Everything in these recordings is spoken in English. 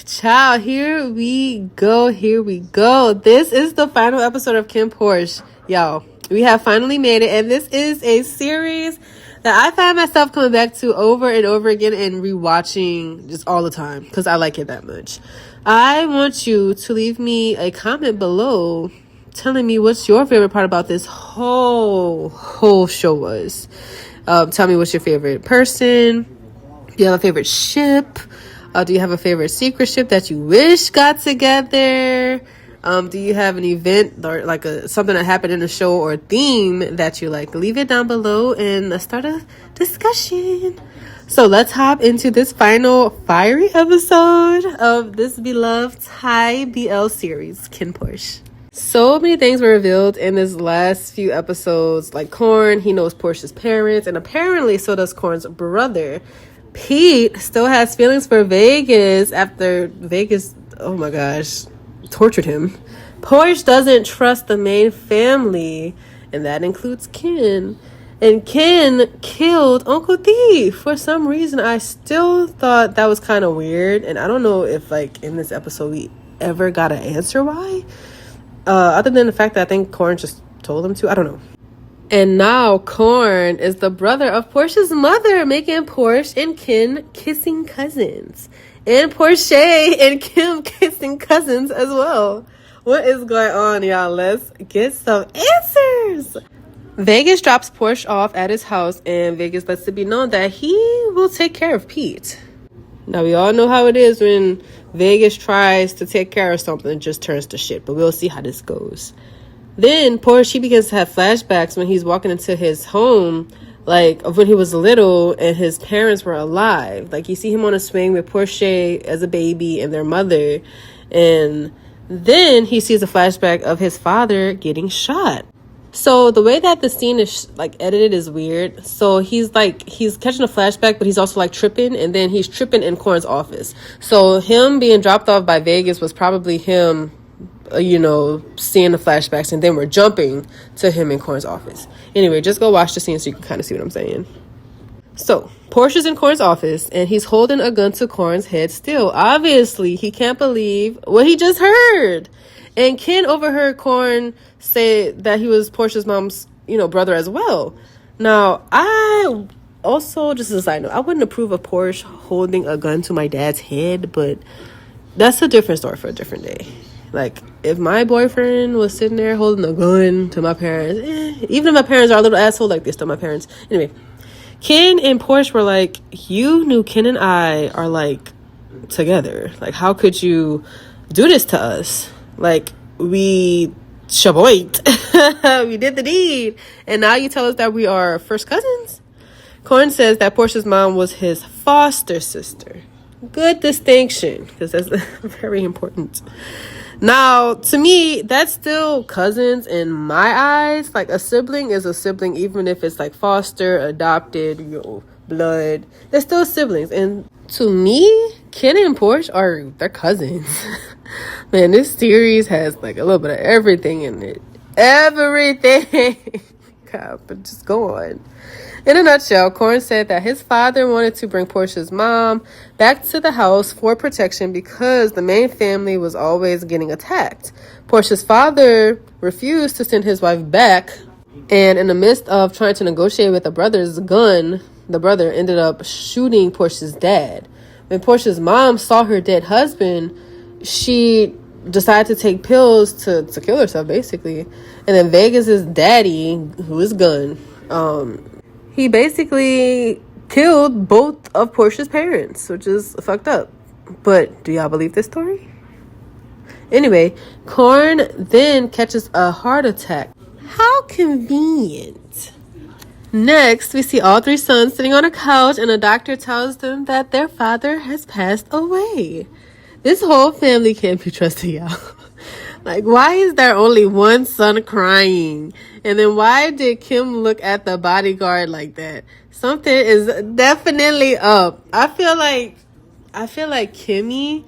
Ciao, here we go. This is the final episode of KinnPorsche. Y'all, we have finally made it, and this is a series that I find myself coming back to over and over again and rewatching just all the time because I like it that much. I want you to leave me a comment below telling me what's your favorite part about this whole show was. Tell me what's your favorite person. Do you have a favorite ship? Do you have a favorite secret ship that you wish got together? Do you have an event or like something that happened in the show or a theme that you like? Leave it down below and let's start a discussion. So let's hop into this final fiery episode of this beloved Thai BL series, KinnPorsche. So many things were revealed in this last few episodes. Like Korn, he knows Porsche's parents, and apparently so does Korn's brother. Pete still has feelings for Vegas after Vegas, oh my gosh, tortured him. Porsche doesn't trust the main family, and that includes Kinn. And Kinn killed Uncle D. For some reason, I still thought that was kind of weird, and I don't know if like in this episode we ever got an answer why. Other than the fact that I think Korn just told him to. I don't know. And now Korn is the brother of Porsche's mother, making Porsche and Kinn kissing cousins. And Porsche and Kim kissing cousins as well. What is going on, y'all? Let's get some answers. Vegas drops Porsche off at his house, and Vegas lets it be known that he will take care of Pete. Now, we all know how it is when Vegas tries to take care of something, it just turns to shit. But we'll see how this goes. Then Porsche, he begins to have flashbacks when he's walking into his home, like of when he was little and his parents were alive. Like you see him on a swing with Porsche as a baby and their mother. And then he sees a flashback of his father getting shot. So the way that the scene is like edited is weird. So he's catching a flashback, but he's also like tripping, and then he's tripping in Korn's office. So him being dropped off by Vegas was probably him, seeing the flashbacks, and then we're jumping to him in Korn's office. Anyway, just go watch the scene so you can kind of see what I'm saying. So Porsche's in Korn's office, and he's holding a gun to Korn's head still. Obviously, he can't believe what he just heard. And Kinn overheard Korn say that he was Porsche's mom's, brother as well. Now, I also, just as a side note, I wouldn't approve of Porsche holding a gun to my dad's head, but that's a different story for a different day. Like, if my boyfriend was sitting there holding a gun to my parents, even if my parents are a little asshole, like, they're still my parents. Anyway, Kinn and Porsche were like, you knew Kinn and I are, like, together. Like, how could you do this to us? Like, we shaboit. We did the deed. And now you tell us that we are first cousins? Korn says that Porsche's mom was his foster sister. Good distinction, because that's very important. Now, to me, that's still cousins in my eyes. Like, a sibling is a sibling, even if it's like foster, adopted, blood. They're still siblings. And to me, Kinn and Porsche they're cousins. Man, this series has like a little bit of everything in it. Everything. God, but just go on. In a nutshell, Korn said that his father wanted to bring Porsche's mom back to the house for protection because the main family was always getting attacked. Porsche's father refused to send his wife back, and in the midst of trying to negotiate with the brother's gun, the brother ended up shooting Porsche's dad. When Porsche's mom saw her dead husband, she decided to take pills to kill herself, basically. And then Vegas's daddy, who is Gun, he basically killed both of Porsche's parents, which is fucked up. But do y'all believe this story? Anyway, Korn then catches a heart attack. How convenient. Next, we see all three sons sitting on a couch, and a doctor tells them that their father has passed away. This whole family can't be trusted, y'all. Like, why is there only one son crying? And then why did Kim look at the bodyguard like that? Something is definitely up. I feel like Kimmy.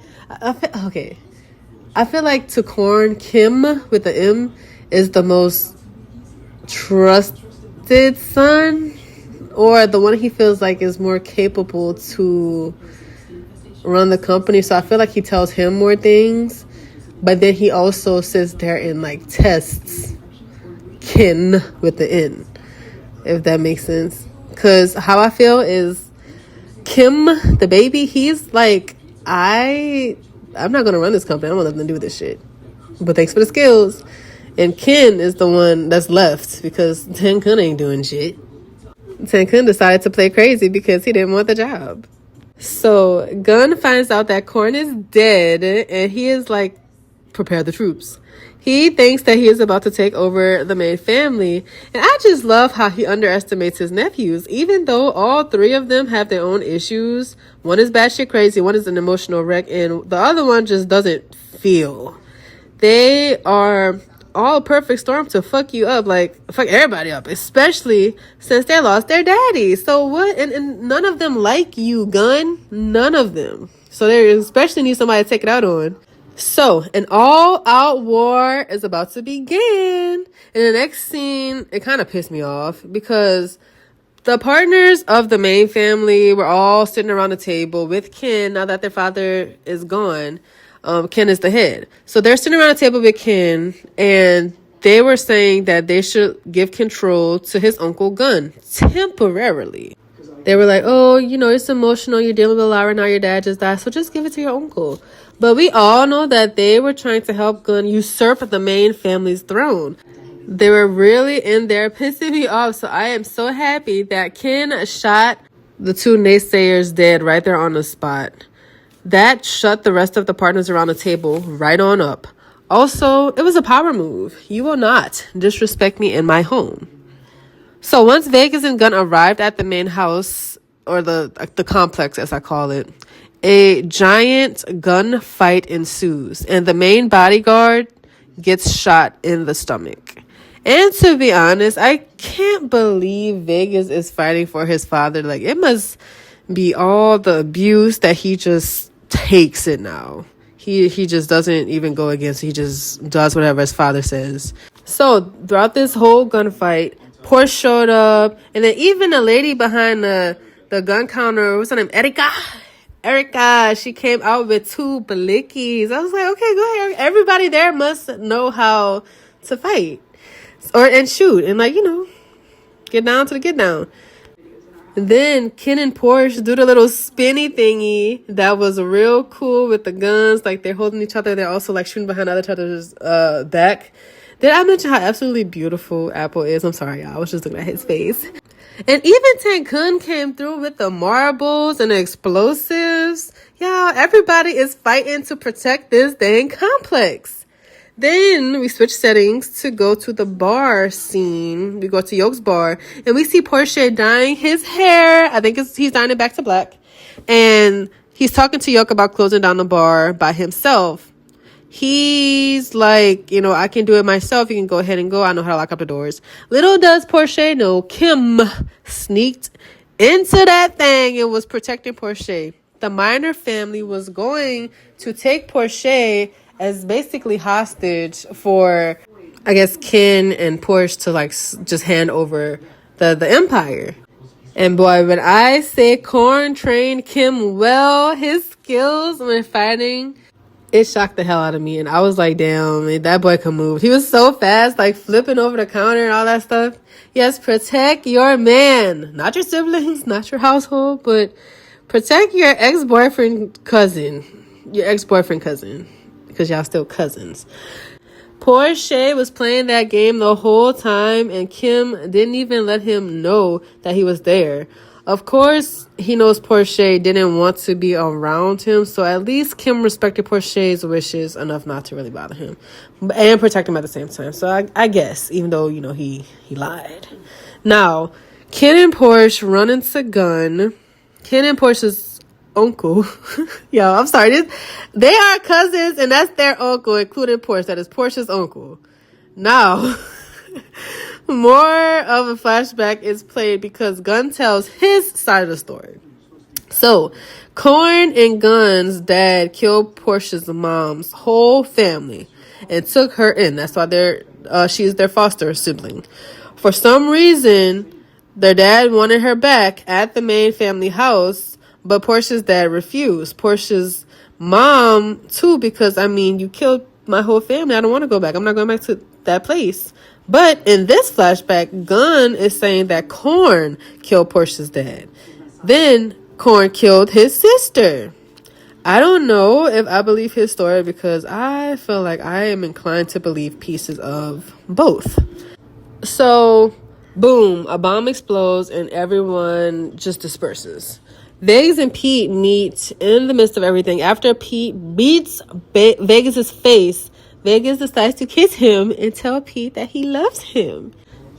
I feel like to Korn, Kim with the M is the most trusted son, or the one he feels like is more capable to run the company. So I feel like he tells him more things. But then he also sits there and like tests Kinn with the N, if that makes sense. Because how I feel is Kim, the baby, he's like, I'm not going to run this company. I'm going to let them do this shit. But thanks for the skills. And Kinn is the one that's left because Tin-kun ain't doing shit. Tin-kun decided to play crazy because he didn't want the job. So Gun finds out that Korn is dead and he is like, prepare the troops. He thinks that he is about to take over the main family. And I just love how he underestimates his nephews. Even though all three of them have their own issues. One is batshit crazy, one is an emotional wreck, and the other one just doesn't feel. They are all a perfect storm to fuck you up, like fuck everybody up, especially since they lost their daddy. So what? And none of them like you, Gun. None of them. So they especially need somebody to take it out on. So an all-out war is about to begin. In the next scene, it kind of pissed me off because the partners of the main family were all sitting around the table with Kinn now that their father is gone. Kinn is the head. So they're sitting around the table with Kinn, and they were saying that they should give control to his uncle Gun temporarily. They were like, oh, you know, it's emotional. You're dealing with a lot right now. Your dad just died. So just give it to your uncle. But we all know that they were trying to help Gun usurp the main family's throne. They were really in there pissing me off. So I am so happy that Kinn shot the two naysayers dead right there on the spot. That shut the rest of the partners around the table right on up. Also, it was a power move. You will not disrespect me in my home. So once Vegas and Gun arrived at the main house, or the complex as I call it, a giant gunfight ensues, and the main bodyguard gets shot in the stomach. And to be honest, I can't believe Vegas is fighting for his father. Like, it must be all the abuse that he just takes it now. He just doesn't even go against. He just does whatever his father says. So throughout this whole gunfight, Porsche showed up, and then even a lady behind the gun counter, what's her name, Erica, she came out with two blickies. I was like, okay, go ahead. Everybody there must know how to fight and shoot and, like, you know, get down to the get down. And then Kinn and Porsche do the little spinny thingy that was real cool with the guns. Like, they're holding each other. They're also, like, shooting behind each other's back. Did I mention how absolutely beautiful Apple is? I'm sorry, y'all. I was just looking at his face. And even Tin-kun came through with the marbles and the explosives. Y'all, everybody is fighting to protect this dang complex. Then we switch settings to go to the bar scene. We go to Yoke's bar, and we see Porsche dyeing his hair. I think he's dyeing it back to black. And he's talking to Yoke about closing down the bar by himself. He's like, you know, I can do it myself. You can go ahead and go. I know how to lock up the doors. Little does Porsche know, Kim sneaked into that thing and was protecting Porsche. The Minor family was going to take Porsche as basically hostage for, I guess, Kinn and Porsche to, like, just hand over the empire. And boy, when I say Korn trained Kim well, his skills when fighting, it shocked the hell out of me. And I was like, damn, man, that boy can move. He was so fast, like flipping over the counter and all that stuff. Yes, protect your man. Not your siblings, not your household, but protect your ex-boyfriend cousin. Because y'all still cousins. Porsche was playing that game the whole time, and Kim didn't even let him know that he was there. Of course, he knows Porsche didn't want to be around him, so at least Kim respected Porsche's wishes enough not to really bother him and protect him at the same time. So I guess, even though, you know, he lied. Now, Kinn and Porsche run into Gun. Kinn and Porsche's uncle. Yo, I'm sorry. They are cousins, and that's their uncle, including Porsche. That is Porsche's uncle. Now, more of a flashback is played because Gun tells his side of the story. So, Korn and Gun's dad killed Porsche's mom's whole family and took her in. That's why she's their foster sibling. For some reason, their dad wanted her back at the main family house, But Porsche's dad refused. Porsche's mom too, because I mean, you killed my whole family. I don't want to go back. I'm not going back to that place. But in this flashback, Gunn is saying that Korn killed Porsche's dad. Then Korn killed his sister. I don't know if I believe his story, because I feel like I am inclined to believe pieces of both. So, boom, a bomb explodes and everyone just disperses. Vegas and Pete meet in the midst of everything. After Pete beats Vegas's face, Vegas decides to kiss him and tell Pete that he loves him.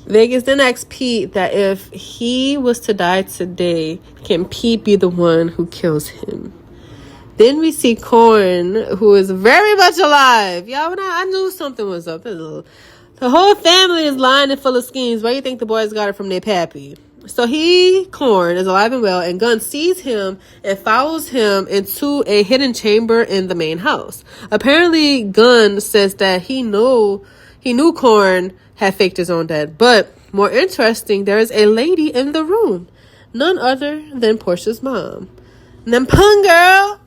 Vegas then asks Pete that if he was to die today, can Pete be the one who kills him? Then we see Korn, who is very much alive. Y'all, I knew something was up. The whole family is lying and full of schemes. Why do you think the boys got it from their pappy? So Korn, is alive and well, and Gunn sees him and follows him into a hidden chamber in the main house. Apparently, Gunn says that he knew Korn had faked his own death. But more interesting, there is a lady in the room. None other than Porsche's mom. Nampung, girl!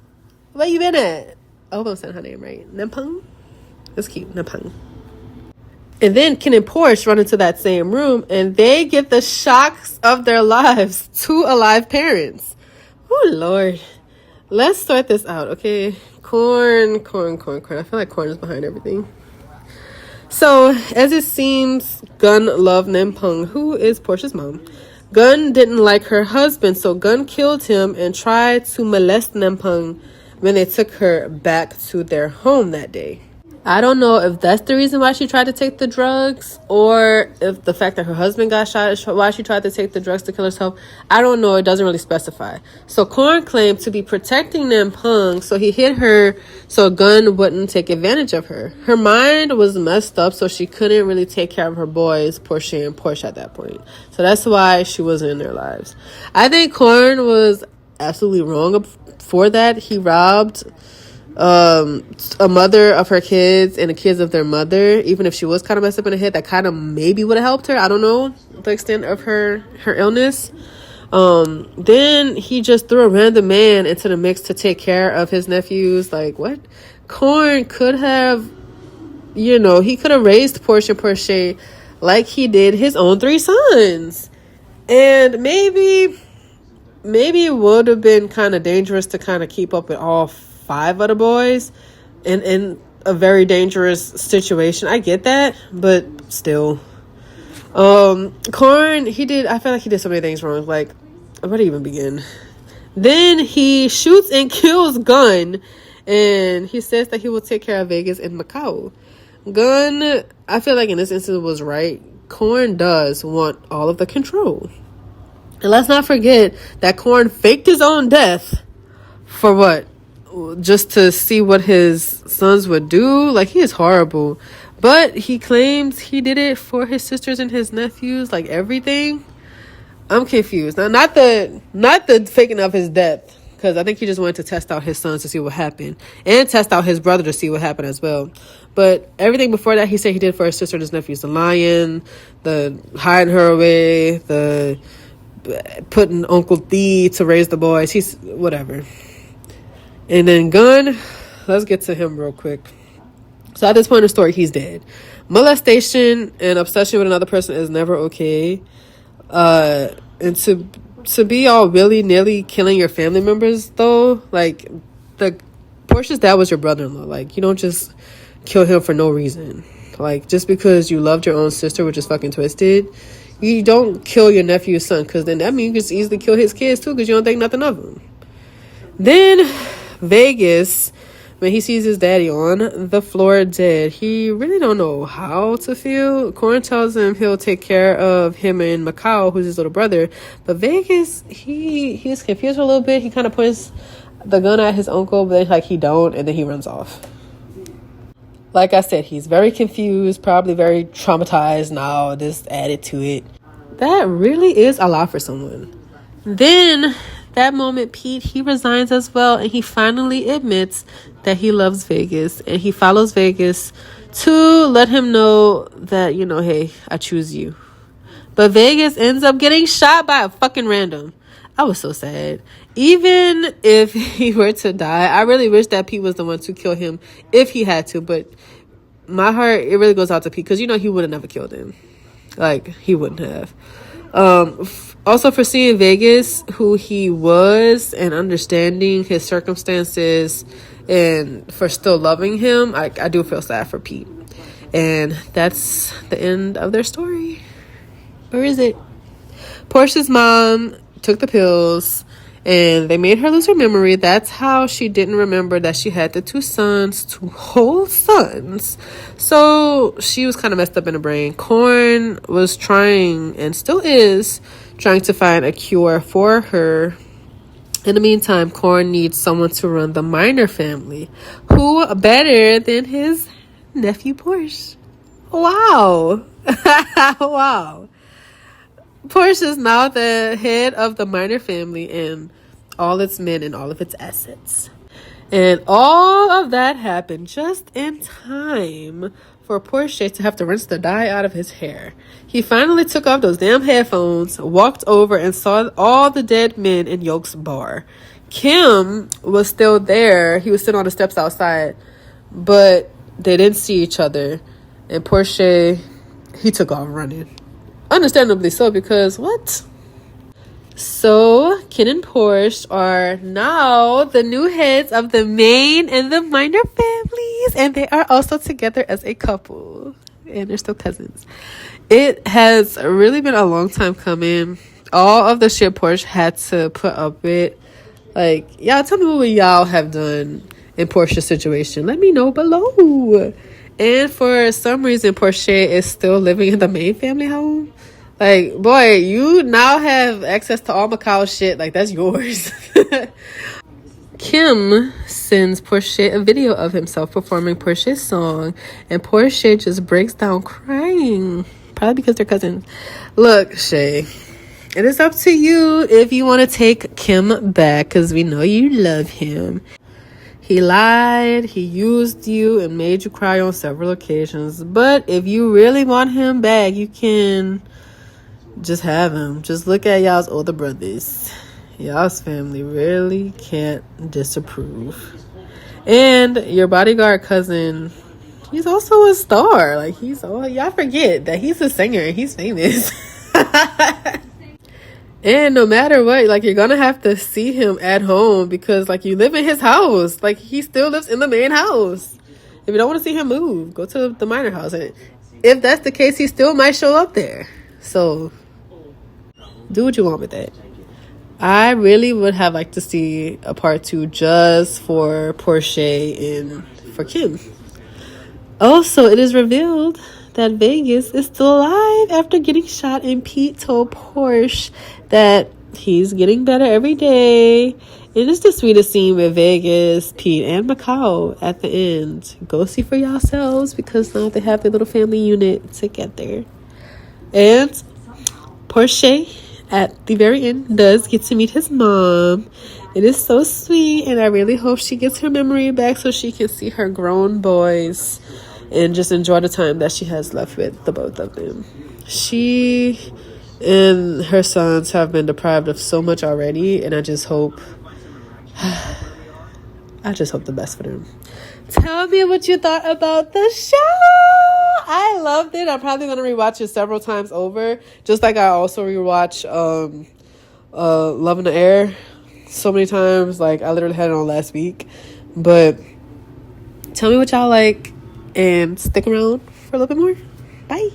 Where you been at? I hope I'm saying her name right. Nampung? That's cute. Nampung. And then Kinn and Porsche run into that same room, and they get the shocks of their lives. 2 alive parents. Oh, Lord. Let's sort this out, okay? Korn. I feel like Korn is behind everything. So, as it seems, Gunn loved Nampung, who is Porsche's mom. Gunn didn't like her husband, so Gunn killed him and tried to molest Nampung when they took her back to their home that day. I don't know if that's the reason why she tried to take the drugs, or if the fact that her husband got shot is why she tried to take the drugs to kill herself. I don't know. It doesn't really specify. So Korn claimed to be protecting Nampung, so he hit her so Gunn wouldn't take advantage of her. Her mind was messed up, so she couldn't really take care of her boys, Porsche and Porsche, at that point. So that's why she wasn't in their lives. I think Korn was absolutely wrong for that. He robbed a mother of her kids and the kids of their mother. Even if she was kind of messed up in the head, that kind of maybe would have helped her. I don't know the extent of her illness. Then he just threw a random man into the mix to take care of his nephews. Like, what? Korn could have, he could have raised Porsche like he did his own 3 sons. And maybe it would have been kind of dangerous to kind of keep up with all 5 of the boys in a very dangerous situation. I get that, but still. Korn, I feel like he did so many things wrong. Like, where to even begin? Then he shoots and kills Gunn, and he says that he will take care of Vegas and Macau. Gunn, I feel like in this instance, was right. Korn does want all of the control. And let's not forget that Korn faked his own death for what? Just to see what his sons would do. Like, he is horrible. But he claims he did it for his sisters and his nephews, like everything. I'm confused. Now, not the faking of his death, because I think he just wanted to test out his sons to see what happened, and test out his brother to see what happened as well. But everything before that, he said he did for his sister and his nephews. The lying, the hiding her away, the putting Uncle D to raise the boys. He's whatever. And then Gunn, let's get to him real quick. So at this point in the story, he's dead. Molestation and obsession with another person is never okay. And to be all willy-nilly killing your family members, though, like, Porsche's dad was your brother-in-law. Like, you don't just kill him for no reason. Like, just because you loved your own sister, which is fucking twisted, you don't kill your nephew's son, because then that means you can just easily kill his kids, too, because you don't think nothing of them. Then Vegas, when he sees his daddy on the floor dead, he really don't know how to feel. Korn tells him he'll take care of him and Macau, who's his little brother. But Vegas, he's confused a little bit. He kind of points the gun at his uncle, but then like he don't, and then he runs off. Like I said, he's very confused, probably very traumatized now. This added to it. That really is a lot for someone. Then that moment, Pete, he resigns as well, and he finally admits that he loves Vegas, and he follows Vegas to let him know that, hey, I choose you. But Vegas ends up getting shot by a fucking random. I was so sad. Even if he were to die, I really wish that Pete was the one to kill him if he had to. But my heart, it really goes out to Pete because, you know, he would have never killed him. Like, he wouldn't have. Also, for seeing Vegas, who he was, and understanding his circumstances, and for still loving him, I do feel sad for Pete. And that's the end of their story. Or is it? Porsche's mom took the pills and they made her lose her memory. That's how she didn't remember that she had the two whole sons. So she was kind of messed up in the brain. Korn was trying, and still is trying, to find a cure for her. In the meantime, Korn needs someone to run the Minor family. Who better than his nephew Porsche? Wow. Wow. Porsche is now the head of the Minor family and all its men and all of its assets. And all of that happened just in time for Porsche to have to rinse the dye out of his hair. He finally took off those damn headphones, walked over and saw all the dead men in Yoke's bar. Kim was still there. He was sitting on the steps outside, but they didn't see each other. And Porsche, he took off running. Understandably so, because what? So, Kinn and Porsche are now the new heads of the main and the minor families, and they are also together as a couple, and they're still cousins. It has really been a long time coming. All of the shit Porsche had to put up with. Like, y'all tell me what y'all have done in Porsche's situation. Let me know below. And for some reason, Porsche is still living in the main family home. Like, boy, you now have access to all Macau's shit. Like, that's yours. Kim sends Porsche a video of himself performing Porsche's song, and Porsche just breaks down crying. Probably because they're cousins. Look, Shay, it is up to you if you want to take Kim back, because we know you love him. He lied, he used you, and made you cry on several occasions. But if you really want him back, you can just have him. Just look at y'all's older brothers. Y'all's family really can't disapprove. And your bodyguard cousin, he's also a star. Like, y'all forget that he's a singer and he's famous. And no matter what, like, you're gonna have to see him at home, because, like, you live in his house. Like, he still lives in the main house. If you don't want to see him move, go to the minor house. And if that's the case, he still might show up there. So do what you want with that. I really would have liked to see a part 2 just for Porsche and for Kim. Also, it is revealed that Vegas is still alive after getting shot, and Pete told Porsche that he's getting better every day. It is the sweetest scene with Vegas, Pete, and Macau at the end. Go see for yourselves, because now they have their little family unit together. And Porsche, at the very end, does get to meet his mom. It is so sweet, and I really hope she gets her memory back so she can see her grown boys and just enjoy the time that she has left with the both of them. She and her sons have been deprived of so much already, and I just hope the best for them. Tell me what you thought about the show. I loved it. I'm probably going to rewatch it several times over, just like I also rewatch Love in the Air so many times. Like, I literally had it on last week. But tell me what y'all like, and stick around for a little bit more. Bye.